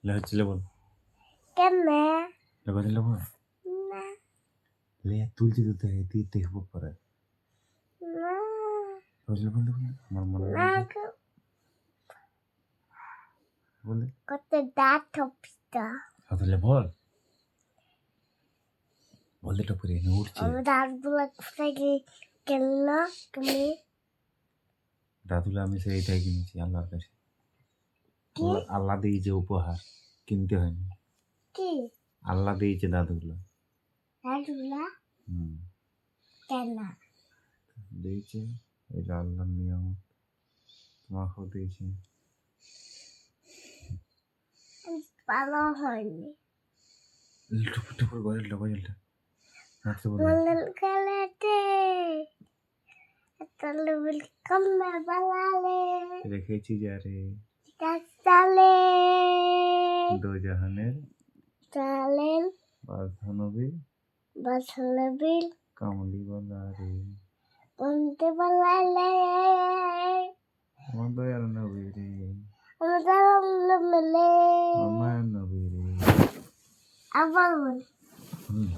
লে হচ্ছিল বল কেমনে লে হচ্ছিল বল না লে তুলছি তো তুই হবো পরে না হচ্ছিল বল আমার মনে না বলে কত দাঁত হপিতা হচ্ছিল বল বলতে টপরে এনে উঠছে আমার দাঁতগুলো কোথায় গেল তুমি দাদুলে আমি সেইটাই কিনেছি আল্লাহর কাছে কি আল্লাহ দিয়েছে উপহার কিনতে হয়নি কি আল্লাহ দিয়েছে দাদুগুলো দাঁতগুলা হুম কেন দিয়েছে এটা আল্লাহর নিয়ম তোমাকেও দিয়েছে ভালো হয়নি টুপুর টুপুর করে জলটা নাচতে বলবে মঙ্গল কালেতে তলবিল কমে বালালে রেখেছি যারে কাসালে দো জাহানের চালেন বাসনবী বাসলবিল কামলি বলা রে কমতে বালালে আমার দয়াল নবী রে আমাদের মিলে আমার নবী রে আবার হুম